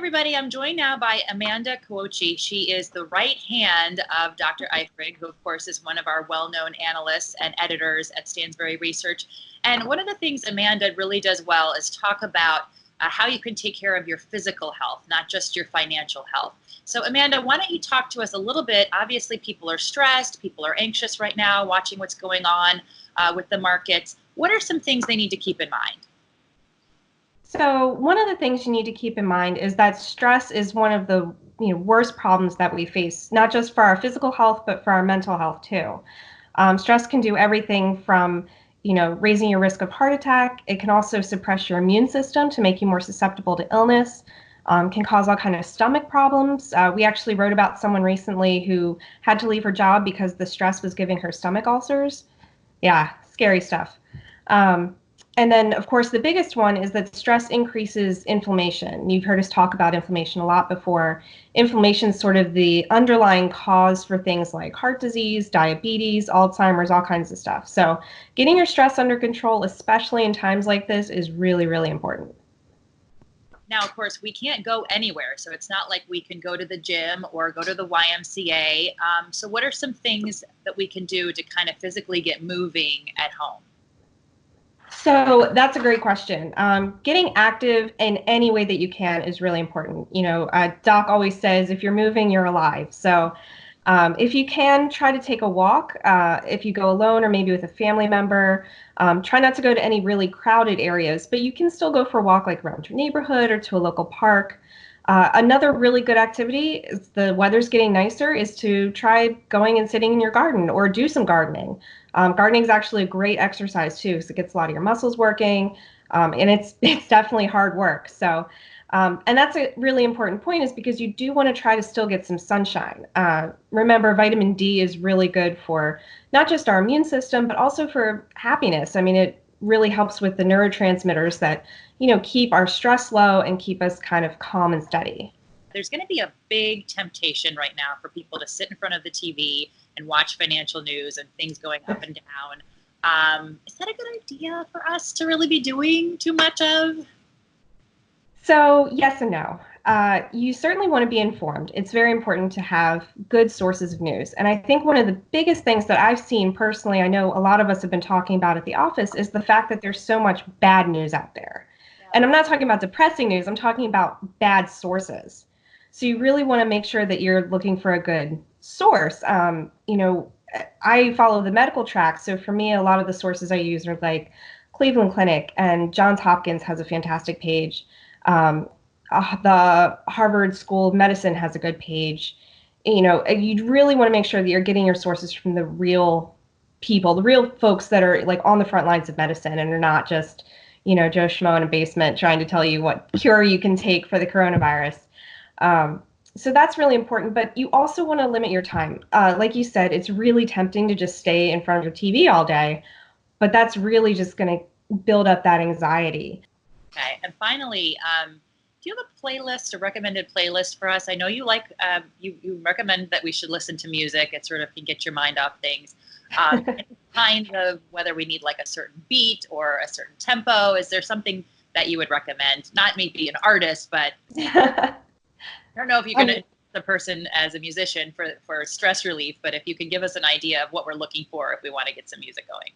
everybody. I'm joined now by Amanda Cuocci. She is the right hand of Dr. Eifrig, who, of course, is one of our well-known analysts and editors at Stansberry Research. And one of the things Amanda really does well is talk about how you can take care of your physical health, not just your financial health. So, Amanda, why don't you talk to us a little bit? Obviously, people are stressed. People are anxious right now, watching what's going on with the markets. What are some things they need to keep in mind? So one of the things you need to keep in mind is that stress is one of the worst problems that we face, not just for our physical health, but for our mental health too. Stress can do everything from raising your risk of heart attack. It can also suppress your immune system to make you more susceptible to illness. Can cause all kind of stomach problems. We actually wrote about someone recently who had to leave her job because the stress was giving her stomach ulcers. Yeah, scary stuff. And then, of course, the biggest one is that stress increases inflammation. You've heard us talk about inflammation a lot before. Inflammation is sort of the underlying cause for things like heart disease, diabetes, Alzheimer's, all kinds of stuff. So getting your stress under control, especially in times like this, is really, really important. Now, of course, we can't go anywhere, so it's not like we can go to the gym or go to the YMCA. So what are some things that we can do to kind of physically get moving at home? So that's a great question. Getting active in any way that you can is really important. Doc always says, if you're moving, you're alive. So if you can, try to take a walk. If you go alone or maybe with a family member, try not to go to any really crowded areas, but you can still go for a walk like around your neighborhood or to a local park. Another really good activity, is the weather's getting nicer, is to try going and sitting in your garden or do some gardening. Gardening is actually a great exercise too, because it gets a lot of your muscles working, and it's definitely hard work. So, and that's a really important point, is because you do want to try to still get some sunshine. Remember, vitamin D is really good for not just our immune system, but also for happiness. I mean, it really helps with the neurotransmitters that keep our stress low and keep us kind of calm and steady. There's going to be a big temptation right now for people to sit in front of the TV and watch financial news and things going up and down. Is that a good idea for us to really be doing too much of? So yes and no. You certainly want to be informed. It's very important to have good sources of news. And I think one of the biggest things that I've seen personally, I know a lot of us have been talking about at the office, is the fact that there's so much bad news out there. Yeah. And I'm not talking about depressing news, I'm talking about bad sources. So you really want to make sure that you're looking for a good source. I follow the medical track. So for me, a lot of the sources I use are like Cleveland Clinic, and Johns Hopkins has a fantastic page. The Harvard School of Medicine has a good page. You really want to make sure that you're getting your sources from the real people, the real folks that are like on the front lines of medicine, and are not just, Joe Schmo in a basement trying to tell you what cure you can take for the coronavirus. So that's really important, but you also want to limit your time. Like you said, it's really tempting to just stay in front of your TV all day, but that's really just going to build up that anxiety. Okay, and finally, do you have a playlist, a recommended playlist for us? I know you like, you recommend that we should listen to music. It sort of can get your mind off things. Kind of whether we need like a certain beat or a certain tempo. Is there something that you would recommend? Not maybe an artist, but I don't know if you can the person as a musician for stress relief, but if you can give us an idea of what we're looking for if we want to get some music going.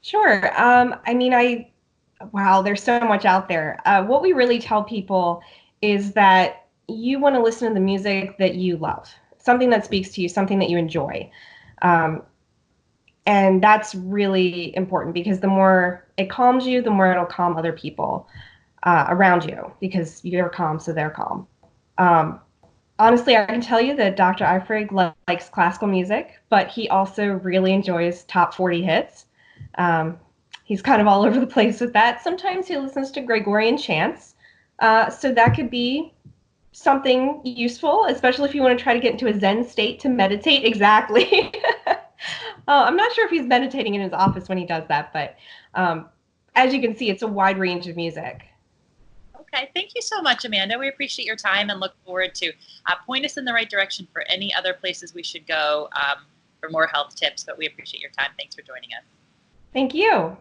Sure. Wow, there's so much out there. What we really tell people is that you want to listen to the music that you love, something that speaks to you, something that you enjoy. And that's really important, because the more it calms you, the more it'll calm other people around you, because you're calm, so they're calm. Honestly, I can tell you that Dr. Eifrig likes classical music, but he also really enjoys top 40 hits. He's kind of all over the place with that. Sometimes he listens to Gregorian chants. So that could be something useful, especially if you want to try to get into a Zen state to meditate. Exactly. I'm not sure if he's meditating in his office when he does that, but as you can see, it's a wide range of music. Okay, thank you so much, Amanda. We appreciate your time and look forward to point us in the right direction for any other places we should go for more health tips, but we appreciate your time. Thanks for joining us. Thank you.